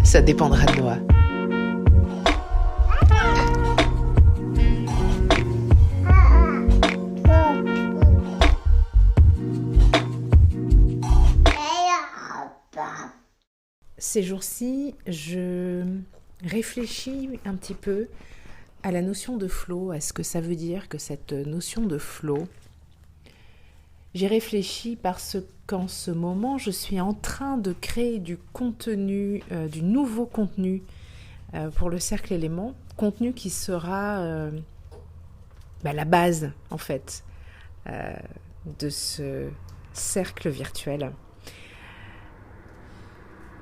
Ça dépendra de moi. Ces jours-ci, je réfléchis un petit peu à la notion de flow, à ce que ça veut dire que cette notion de flow. J'y réfléchis parce qu'en ce moment, je suis en train de créer du contenu, du nouveau contenu pour le Cercle Élément, contenu qui sera la base, en fait, de ce cercle virtuel,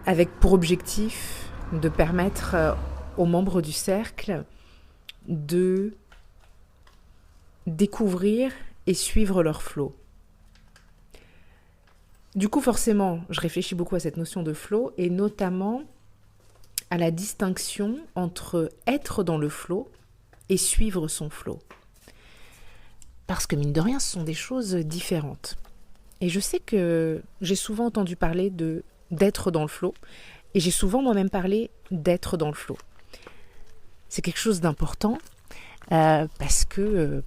avec pour objectif de permettre aux membres du cercle de découvrir et suivre leur flow. Du coup, forcément, je réfléchis beaucoup à cette notion de flow et notamment à la distinction entre être dans le flow et suivre son flow. Parce que mine de rien, ce sont des choses différentes. Et je sais que j'ai souvent entendu parler d'être dans le flow et j'ai souvent moi-même parlé d'être dans le flow. C'est quelque chose d'important parce que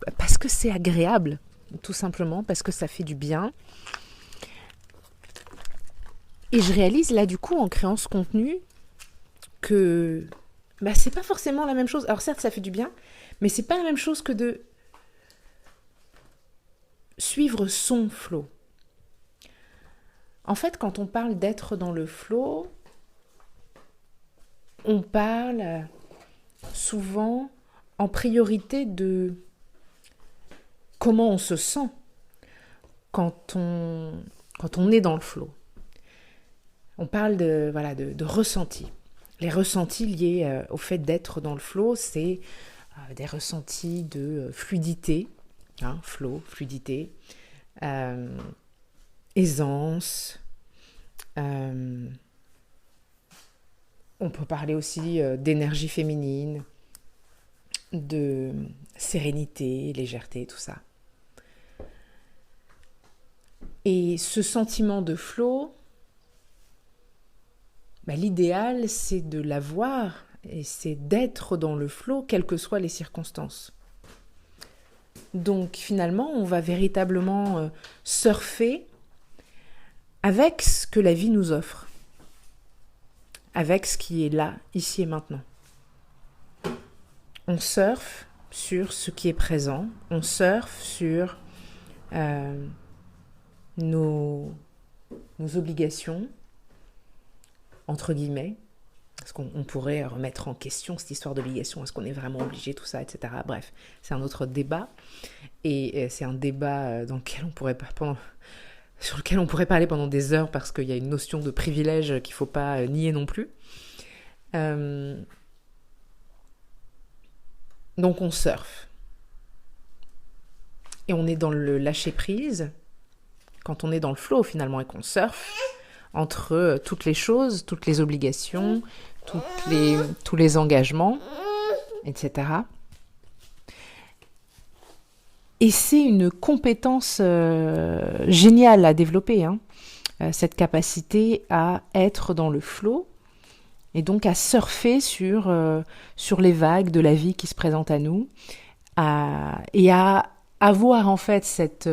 c'est agréable, tout simplement, parce que ça fait du bien. Et je réalise là du coup en créant ce contenu que c'est pas forcément la même chose. Alors certes ça fait du bien, mais c'est pas la même chose que de suivre son flow. En fait, quand on parle d'être dans le flow, on parle souvent en priorité de comment on se sent quand on est dans le flow. On parle de ressentis. Les ressentis liés au fait d'être dans le flow, c'est des ressentis de fluidité, flow, fluidité, aisance. On peut parler aussi d'énergie féminine, de sérénité, légèreté, tout ça. Et ce sentiment de flow, l'idéal, c'est de l'avoir et c'est d'être dans le flow, quelles que soient les circonstances. Donc finalement, on va véritablement surfer avec ce que la vie nous offre, avec ce qui est là, ici et maintenant. On surfe sur ce qui est présent, on surfe sur nos obligations, entre guillemets, parce qu'on pourrait remettre en question cette histoire d'obligation, est-ce qu'on est vraiment obligé, tout ça, etc. Bref, c'est un autre débat, et c'est un débat sur lequel on pourrait parler pendant des heures, parce qu'il y a une notion de privilège qu'il ne faut pas nier non plus. Donc on surfe, et on est dans le lâcher-prise, quand on est dans le flow finalement, et qu'on surfe, entre toutes les choses, toutes les obligations, tous les engagements, etc. Et c'est une compétence géniale à développer, cette capacité à être dans le flow et donc à surfer sur les vagues de la vie qui se présentent à nous et à avoir en fait cette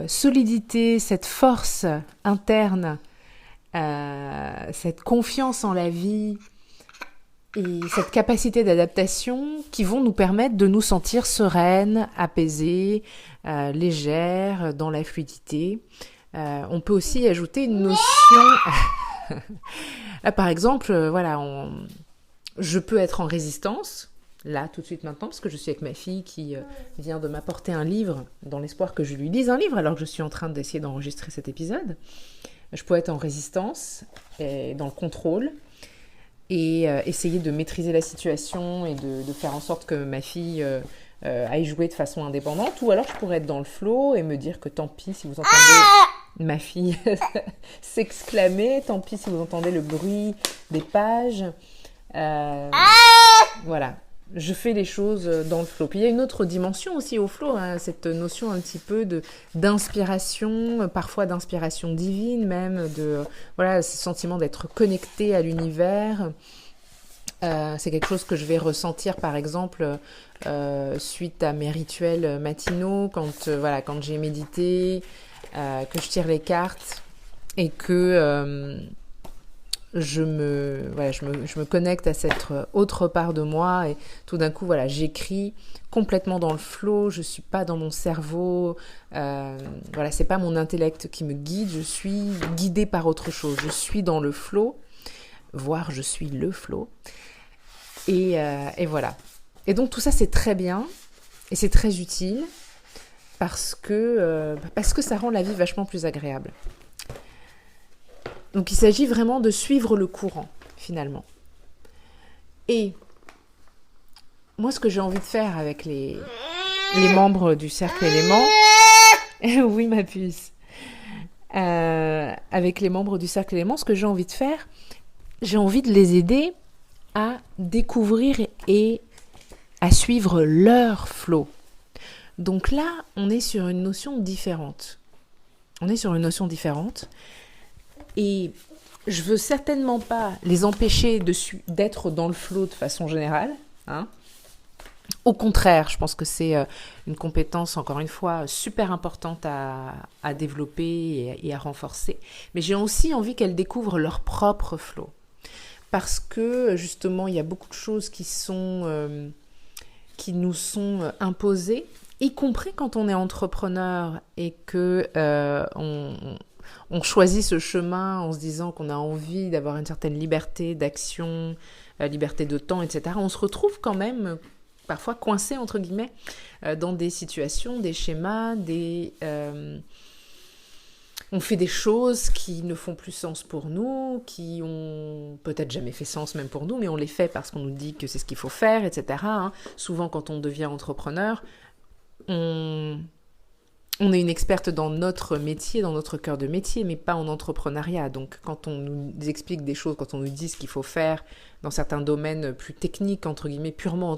solidité, cette force interne, cette confiance en la vie et cette capacité d'adaptation qui vont nous permettre de nous sentir sereines, apaisées, légères, dans la fluidité. On peut aussi ajouter une notion... Là, par exemple, je peux être en résistance, là, tout de suite maintenant, parce que je suis avec ma fille qui vient de m'apporter un livre, dans l'espoir que je lui lise un livre, alors que je suis en train d'essayer d'enregistrer cet épisode. Je peux être en résistance, et dans le contrôle, et essayer de maîtriser la situation et de faire en sorte que ma fille aille jouer de façon indépendante, ou alors je pourrais être dans le flow et me dire que tant pis si vous entendez ma fille s'exclamer, tant pis si vous entendez le bruit des pages. Voilà. je fais les choses dans le flow. Puis il y a une autre dimension aussi au flow, hein, cette notion un petit peu d'inspiration, parfois d'inspiration divine même, voilà, ce sentiment d'être connecté à l'univers. C'est quelque chose que je vais ressentir par exemple suite à mes rituels matinaux, quand j'ai médité, que je tire les cartes et que je me connecte à cette autre part de moi et tout d'un coup, voilà, j'écris complètement dans le flow, je suis pas dans mon cerveau, voilà, c'est pas mon intellect qui me guide, je suis guidée par autre chose, je suis dans le flow, voire je suis le flow, et voilà. Et donc tout ça, c'est très bien, et c'est très utile, parce que ça rend la vie vachement plus agréable. Donc il s'agit vraiment de suivre le courant, finalement. Et moi, ce que j'ai envie de faire avec les membres du cercle élément, oui ma puce, avec les membres du cercle élément, ce que j'ai envie de faire, j'ai envie de les aider à découvrir et à suivre leur flow. Donc là, on est sur une notion différente. Et je veux certainement pas les empêcher d'être dans le flow de façon générale, hein. Au contraire, je pense que c'est une compétence, encore une fois, super importante à développer et à renforcer. Mais j'ai aussi envie qu'elles découvrent leur propre flow. Parce que, justement, il y a beaucoup de choses qui nous sont imposées, y compris quand on est entrepreneur et que on choisit ce chemin en se disant qu'on a envie d'avoir une certaine liberté d'action, liberté de temps, etc. On se retrouve quand même parfois coincé, entre guillemets, dans des situations, des schémas, on fait des choses qui ne font plus sens pour nous, qui ont peut-être jamais fait sens même pour nous, mais on les fait parce qu'on nous dit que c'est ce qu'il faut faire, etc. Hein. Souvent, quand on devient entrepreneur, on est une experte dans notre métier, dans notre cœur de métier, mais pas en entrepreneuriat. Donc, quand on nous explique des choses, quand on nous dit ce qu'il faut faire dans certains domaines plus techniques, entre guillemets, purement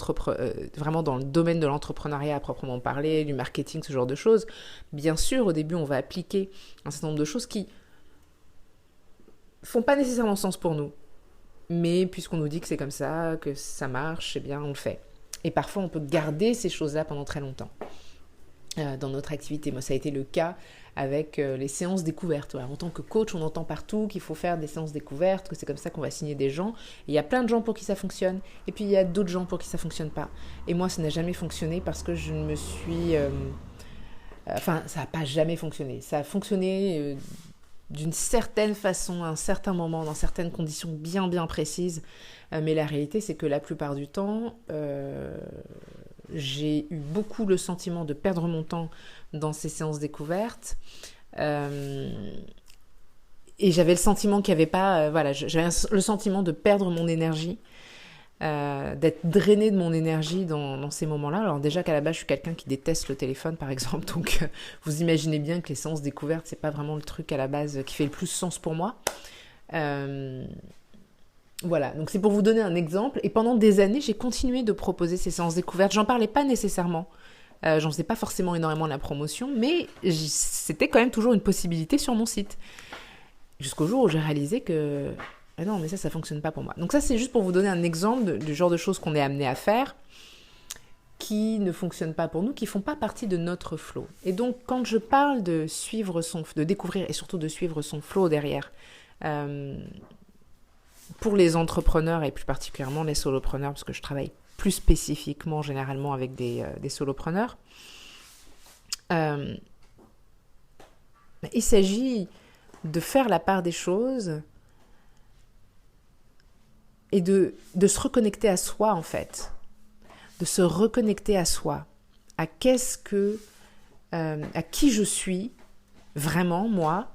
vraiment dans le domaine de l'entrepreneuriat à proprement parler, du marketing, ce genre de choses, bien sûr, au début, on va appliquer un certain nombre de choses qui font pas nécessairement sens pour nous. Mais puisqu'on nous dit que c'est comme ça, que ça marche, eh bien, on le fait. Et parfois, on peut garder ces choses-là pendant très longtemps. Dans notre activité. Moi, ça a été le cas avec les séances découvertes. Voilà, en tant que coach, on entend partout qu'il faut faire des séances découvertes, que c'est comme ça qu'on va signer des gens. Et il y a plein de gens pour qui ça fonctionne, et puis il y a d'autres gens pour qui ça ne fonctionne pas. Et moi, ça n'a jamais fonctionné parce que je ne me suis... ça n'a pas jamais fonctionné. Ça a fonctionné d'une certaine façon, à un certain moment, dans certaines conditions bien, bien précises. Mais la réalité, c'est que la plupart du temps... j'ai eu beaucoup le sentiment de perdre mon temps dans ces séances découvertes. Et j'avais le sentiment qu'il n'y avait pas... j'avais le sentiment de perdre mon énergie, d'être drainée de mon énergie dans ces moments-là. Alors déjà qu'à la base, je suis quelqu'un qui déteste le téléphone, par exemple. Donc, vous imaginez bien que les séances découvertes, c'est pas vraiment le truc à la base qui fait le plus sens pour moi. Voilà, donc c'est pour vous donner un exemple. Et pendant des années, j'ai continué de proposer ces séances découvertes. J'en parlais pas nécessairement. J'en faisais pas forcément énormément la promotion, mais c'était quand même toujours une possibilité sur mon site. Jusqu'au jour où j'ai réalisé que non, mais ça fonctionne pas pour moi. Donc ça, c'est juste pour vous donner un exemple du genre de choses qu'on est amené à faire qui ne fonctionnent pas pour nous, qui font pas partie de notre flow. Et donc, quand je parle de découvrir et surtout de suivre son flow derrière, pour les entrepreneurs et plus particulièrement les solopreneurs, parce que je travaille plus spécifiquement généralement avec des solopreneurs, il s'agit de faire la part des choses et de se reconnecter à soi en fait, de se reconnecter à soi, à qui je suis vraiment moi.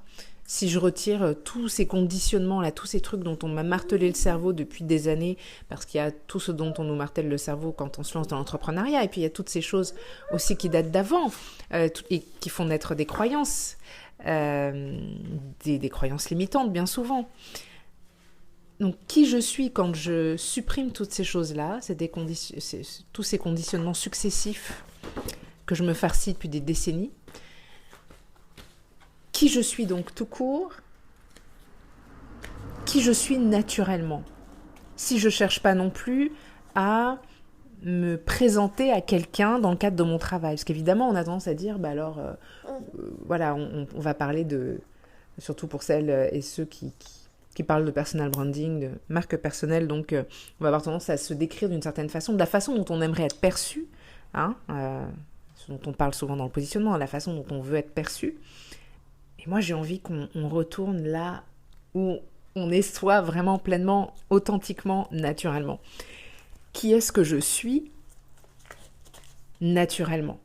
Si je retire tous ces conditionnements-là, tous ces trucs dont on m'a martelé le cerveau depuis des années, parce qu'il y a tout ce dont on nous martèle le cerveau quand on se lance dans l'entrepreneuriat, et puis il y a toutes ces choses aussi qui datent d'avant, et qui font naître des croyances, des croyances limitantes bien souvent. Donc, qui je suis quand je supprime toutes ces choses-là, tous ces conditionnements successifs que je me farcis depuis des décennies. Qui je suis donc tout court, qui je suis naturellement. Si je ne cherche pas non plus à me présenter à quelqu'un dans le cadre de mon travail. Parce qu'évidemment, on a tendance à dire, voilà, on va parler de, surtout pour celles et ceux qui parlent de personal branding, de marque personnelle, donc on va avoir tendance à se décrire d'une certaine façon, de la façon dont on aimerait être perçu, ce dont on parle souvent dans le positionnement, la façon dont on veut être perçu. Et moi, j'ai envie qu'on retourne là où on est soi vraiment pleinement, authentiquement, naturellement. Qui est-ce que je suis naturellement?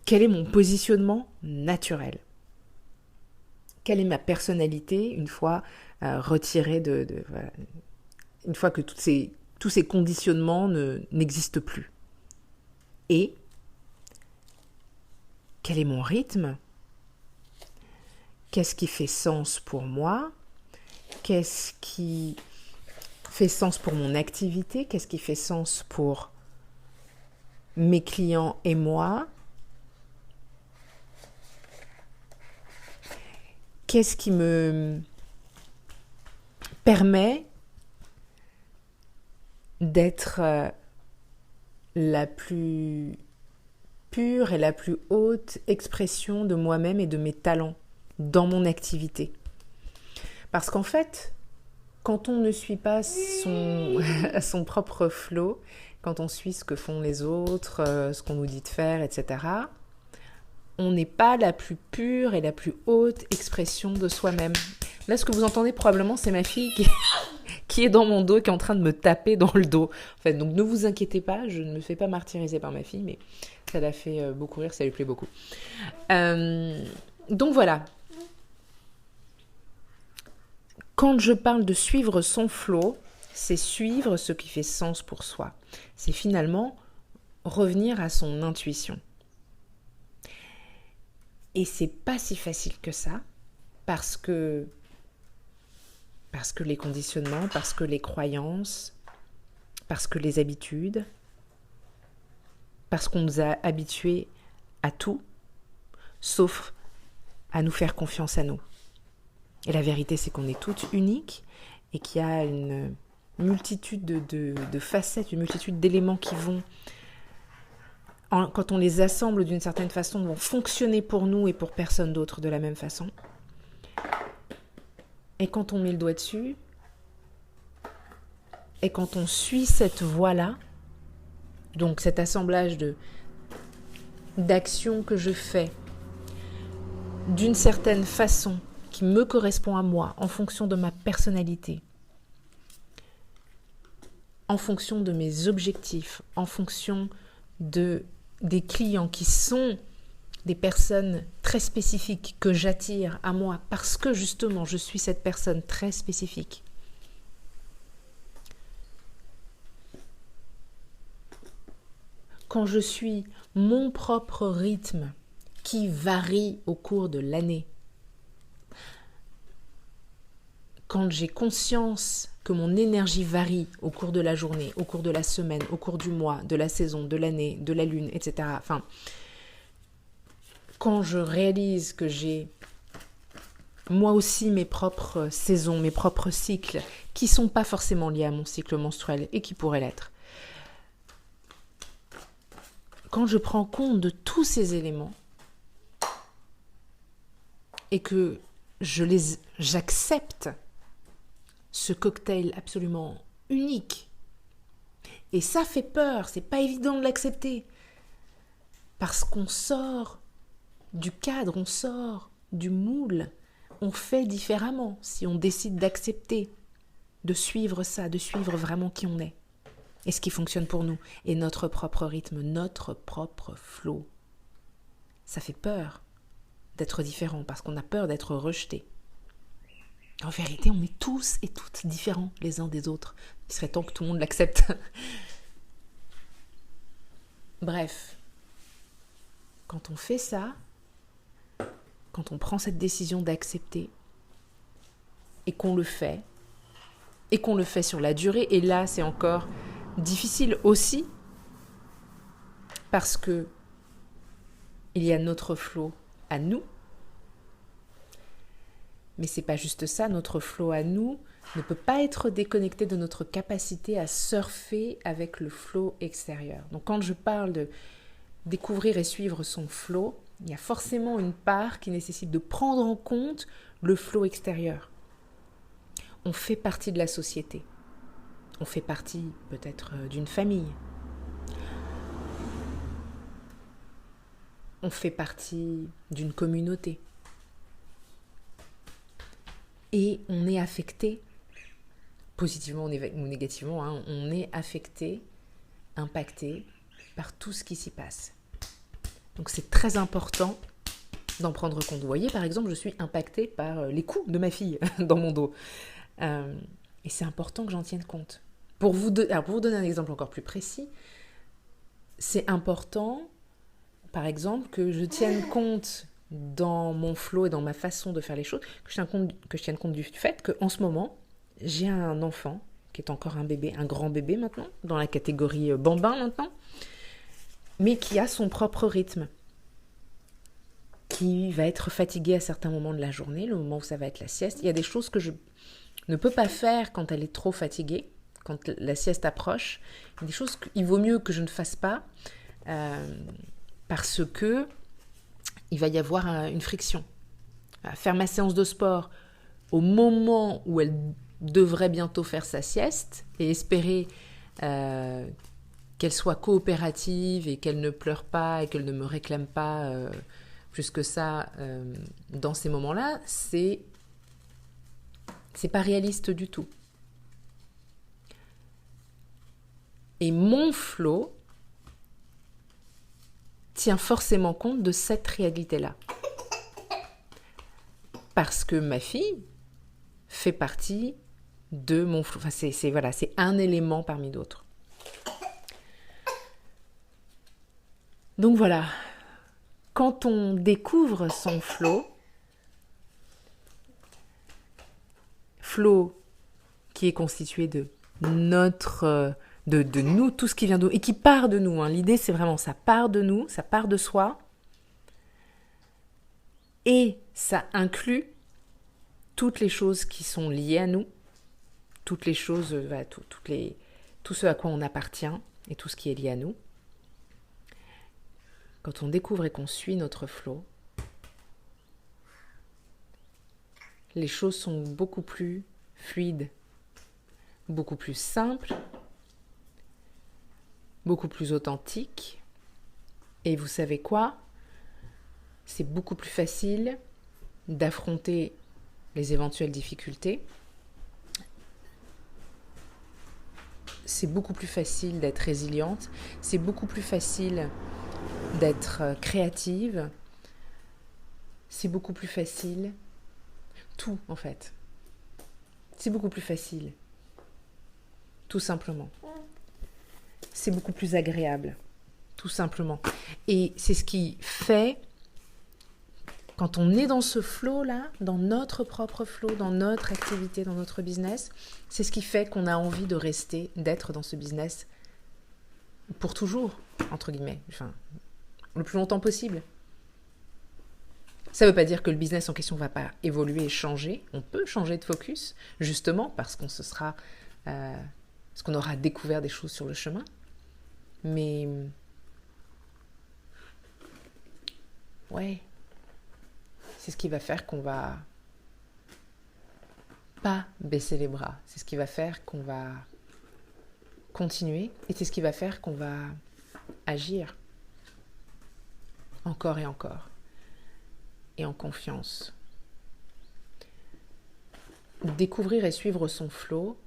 Quel est mon positionnement naturel? Quelle est ma personnalité une fois retirée voilà, une fois que tous ces conditionnements n'existent plus? Et quel est mon rythme? Qu'est-ce qui fait sens pour moi? Qu'est-ce qui fait sens pour mon activité? Qu'est-ce qui fait sens pour mes clients et moi? Qu'est-ce qui me permet d'être la plus pure et la plus haute expression de moi-même et de mes talents dans mon activité? Parce qu'en fait, quand on ne suit pas son propre flow, quand on suit ce que font les autres, ce qu'on nous dit de faire, etc., on n'est pas la plus pure et la plus haute expression de soi-même. Là, ce que vous entendez probablement, c'est ma fille qui est dans mon dos, qui est en train de me taper dans le dos. En fait, donc ne vous inquiétez pas, je ne me fais pas martyriser par ma fille, mais ça l'a fait beaucoup rire, ça lui plaît beaucoup. Donc voilà. Quand je parle de suivre son flow, c'est suivre ce qui fait sens pour soi. C'est finalement revenir à son intuition. Et c'est pas si facile que ça, parce que les conditionnements, parce que les croyances, parce que les habitudes, parce qu'on nous a habitués à tout, sauf à nous faire confiance à nous. Et la vérité, c'est qu'on est toutes uniques et qu'il y a une multitude de facettes, une multitude d'éléments qui vont, quand on les assemble d'une certaine façon, vont fonctionner pour nous et pour personne d'autre de la même façon. Et quand on met le doigt dessus, et quand on suit cette voie-là, donc cet assemblage d'actions que je fais d'une certaine façon, qui me correspond à moi, en fonction de ma personnalité, en fonction de mes objectifs, en fonction des clients qui sont des personnes très spécifiques que j'attire à moi parce que justement je suis cette personne très spécifique. Quand je suis mon propre rythme qui varie au cours de l'année, quand j'ai conscience que mon énergie varie au cours de la journée, au cours de la semaine, au cours du mois, de la saison, de l'année, de la lune, etc. Enfin, quand je réalise que j'ai moi aussi mes propres saisons, mes propres cycles, qui ne sont pas forcément liés à mon cycle menstruel et qui pourraient l'être. Quand je prends compte de tous ces éléments et que j'accepte ce cocktail absolument unique. Et ça fait peur, c'est pas évident de l'accepter. Parce qu'on sort du cadre, on sort du moule, on fait différemment si on décide d'accepter, de suivre ça, de suivre vraiment qui on est. Et ce qui fonctionne pour nous, et notre propre rythme, notre propre flow. Ça fait peur d'être différent, parce qu'on a peur d'être rejeté. En vérité, on est tous et toutes différents les uns des autres. Il serait temps que tout le monde l'accepte. Bref, quand on fait ça, quand on prend cette décision d'accepter et qu'on le fait, et qu'on le fait sur la durée, et là c'est encore difficile aussi parce que il y a notre flow à nous, mais c'est pas juste ça, notre flow à nous ne peut pas être déconnecté de notre capacité à surfer avec le flow extérieur. Donc quand je parle de découvrir et suivre son flow, il y a forcément une part qui nécessite de prendre en compte le flow extérieur. On fait partie de la société. On fait partie peut-être d'une famille. On fait partie d'une communauté. Et on est affecté, positivement ou négativement, on est affecté, impacté par tout ce qui s'y passe. Donc c'est très important d'en prendre compte. Vous voyez, par exemple, je suis impactée par les coups de ma fille dans mon dos. Et c'est important que j'en tienne compte. Pour vous donner un exemple encore plus précis, c'est important, par exemple, que je tienne compte dans mon flow et dans ma façon de faire les choses, que je tienne compte du fait qu'en ce moment, j'ai un enfant qui est encore un bébé, un grand bébé maintenant, dans la catégorie bambin maintenant, mais qui a son propre rythme, qui va être fatigué à certains moments de la journée, le moment où ça va être la sieste. Il y a des choses que je ne peut pas faire quand elle est trop fatiguée, quand la sieste approche. Il y a des choses qu'il vaut mieux que je ne fasse pas parce que il va y avoir une friction. Faire ma séance de sport au moment où elle devrait bientôt faire sa sieste et espérer qu'elle soit coopérative et qu'elle ne pleure pas et qu'elle ne me réclame pas plus que ça dans ces moments-là, c'est pas réaliste du tout. Et mon flow tient forcément compte de cette réalité-là. Parce que ma fille fait partie de mon flow. Enfin, c'est un élément parmi d'autres. Donc voilà, quand on découvre son flow qui est constitué de notre, de nous, tout ce qui vient de nous, et qui part de nous. L'idée, c'est vraiment, ça part de nous, ça part de soi, et ça inclut toutes les choses qui sont liées à nous, toutes les choses, tout ce à quoi on appartient, et tout ce qui est lié à nous. Quand on découvre et qu'on suit notre flow, les choses sont beaucoup plus fluides, beaucoup plus simples, beaucoup plus authentiques. Et vous savez quoi ? C'est beaucoup plus facile d'affronter les éventuelles difficultés. C'est beaucoup plus facile d'être résiliente. C'est beaucoup plus facile d'être créative. C'est beaucoup plus facile. Tout, en fait. C'est beaucoup plus facile. Tout simplement. C'est beaucoup plus agréable. Tout simplement. Et c'est ce qui fait, quand on est dans ce flow-là, dans notre propre flow, dans notre activité, dans notre business, c'est ce qui fait qu'on a envie de rester, d'être dans ce business pour toujours, entre guillemets. Enfin, le plus longtemps possible. Ça ne veut pas dire que le business en question ne va pas évoluer et changer. On peut changer de focus, justement, parce qu'on aura découvert des choses sur le chemin. Mais, ouais, c'est ce qui va faire qu'on va pas baisser les bras. C'est ce qui va faire qu'on va continuer. Et c'est ce qui va faire qu'on va agir encore et encore. Et en confiance. Découvrir et suivre son flow,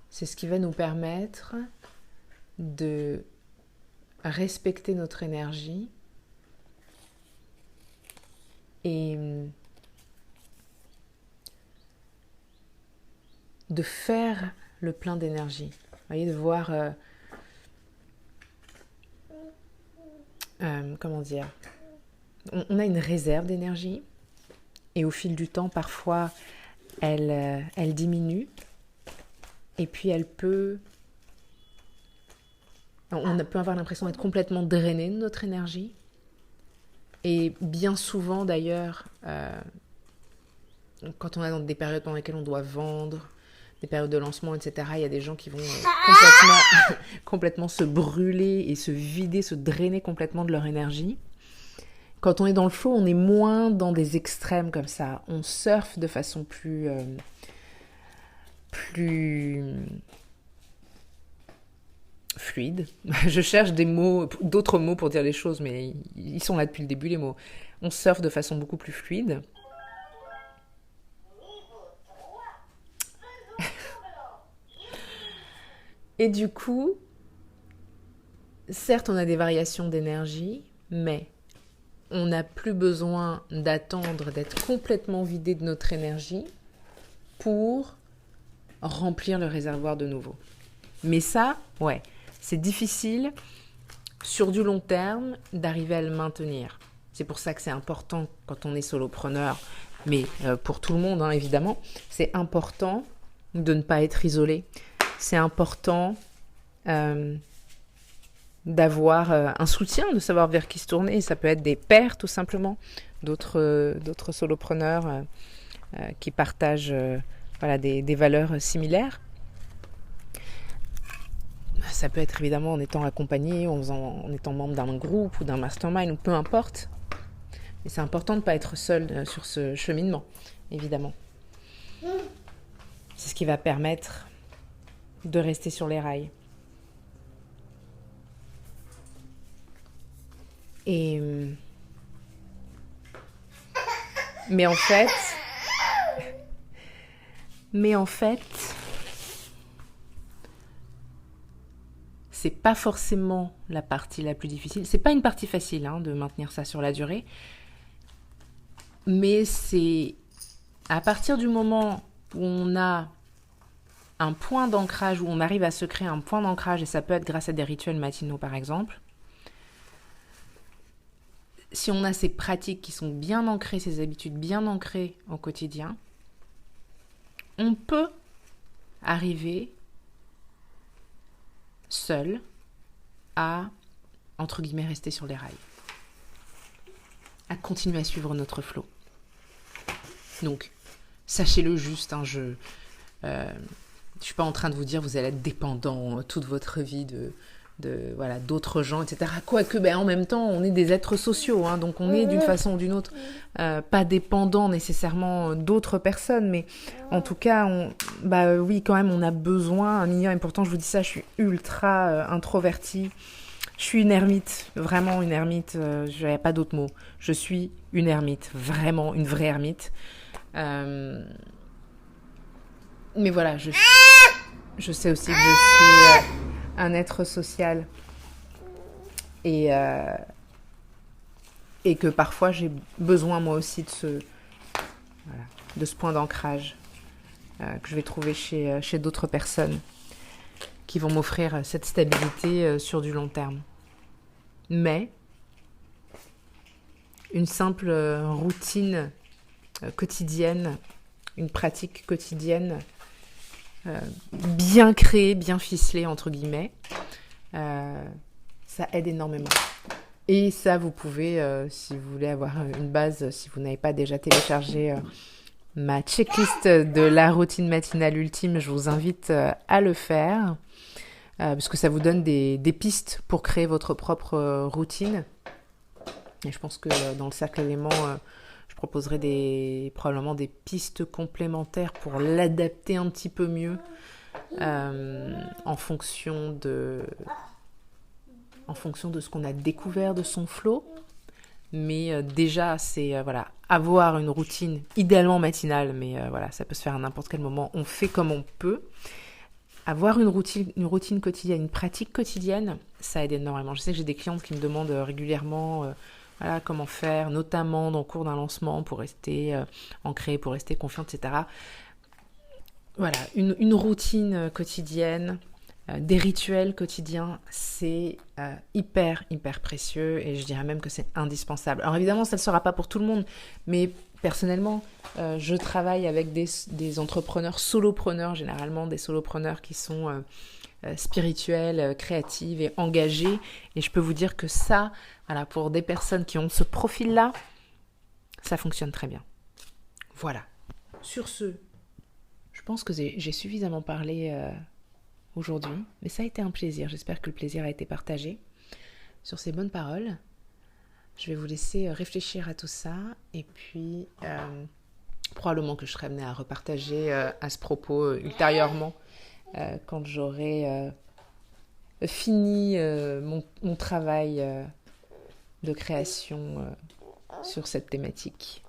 c'est ce qui va nous permettre de respecter notre énergie et de faire le plein d'énergie. Vous voyez, de voir comment dire, on a une réserve d'énergie et au fil du temps, parfois, elle diminue. Et puis on peut avoir l'impression d'être complètement drainé de notre énergie. Et bien souvent d'ailleurs, quand on est dans des périodes pendant lesquelles on doit vendre, des périodes de lancement, etc., il y a des gens qui vont complètement se brûler et se vider, se drainer complètement de leur énergie. Quand on est dans le flow, on est moins dans des extrêmes comme ça. On surfe de façon plus fluide. Je cherche d'autres mots pour dire les choses, mais ils sont là depuis le début, les mots. On surfe de façon beaucoup plus fluide. Et du coup, certes, on a des variations d'énergie, mais on n'a plus besoin d'attendre d'être complètement vidé de notre énergie pour remplir le réservoir de nouveau. Mais ça, ouais, c'est difficile sur du long terme d'arriver à le maintenir. C'est pour ça que c'est important quand on est solopreneur, mais pour tout le monde, hein, évidemment, c'est important de ne pas être isolé. C'est important d'avoir un soutien, de savoir vers qui se tourner. Ça peut être des pairs, tout simplement, d'autres solopreneurs qui partagent des valeurs similaires. Ça peut être évidemment en étant accompagné, en étant membre d'un groupe ou d'un mastermind, ou peu importe. Mais c'est important de ne pas être seul sur ce cheminement, évidemment. C'est ce qui va permettre de rester sur les rails. Mais en fait, c'est pas forcément la partie la plus difficile. C'est pas une partie facile de maintenir ça sur la durée. Mais c'est à partir du moment où on a un point d'ancrage, où on arrive à se créer un point d'ancrage, et ça peut être grâce à des rituels matinaux par exemple. Si on a ces pratiques qui sont bien ancrées, ces habitudes bien ancrées au quotidien, on peut arriver seul à, entre guillemets, rester sur les rails, à continuer à suivre notre flow. Donc, sachez-le juste, je suis pas en train de vous dire vous allez être dépendant toute votre vie d'autres gens, etc. Quoique, en même temps, on est des êtres sociaux, donc on est d'une façon ou d'une autre pas dépendant nécessairement d'autres personnes, mais en tout cas, oui, quand même, on a besoin un minimum. Et pourtant, je vous dis ça, je suis ultra introvertie. Je suis une ermite, vraiment une ermite. Il n'y a pas d'autre mot. Je suis une ermite, vraiment une vraie ermite. Mais voilà, je sais aussi que je suis un être social et que parfois j'ai besoin moi aussi de ce point d'ancrage que je vais trouver chez d'autres personnes qui vont m'offrir cette stabilité sur du long terme. Mais une simple routine quotidienne, une pratique quotidienne bien créée, bien ficelée, entre guillemets, ça aide énormément. Et ça, vous pouvez, si vous voulez avoir une base, si vous n'avez pas déjà téléchargé ma checklist de la routine matinale ultime, je vous invite à le faire, parce que ça vous donne des pistes pour créer votre propre routine. Et je pense que dans le cercle élément, je proposerai probablement des pistes complémentaires pour l'adapter un petit peu mieux en fonction de ce qu'on a découvert de son flow. Mais déjà, c'est avoir une routine, idéalement matinale, mais ça peut se faire à n'importe quel moment. On fait comme on peut. Avoir une routine quotidienne, une pratique quotidienne, ça aide énormément. Je sais que j'ai des clientes qui me demandent régulièrement comment faire, notamment dans le cours d'un lancement pour rester ancrée, pour rester confiante, etc. Voilà, une routine quotidienne, des rituels quotidiens, c'est hyper, hyper précieux et je dirais même que c'est indispensable. Alors évidemment, ça ne sera pas pour tout le monde, mais Personnellement, je travaille avec des entrepreneurs solopreneurs, généralement des solopreneurs qui sont spirituels, créatifs et engagés. Et je peux vous dire que ça, voilà, pour des personnes qui ont ce profil-là, ça fonctionne très bien. Voilà. Sur ce, je pense que j'ai suffisamment parlé aujourd'hui, mais ça a été un plaisir. J'espère que le plaisir a été partagé. Sur ces bonnes paroles, je vais vous laisser réfléchir à tout ça et puis probablement que je serai amenée à repartager à ce propos ultérieurement quand j'aurai fini mon travail de création sur cette thématique.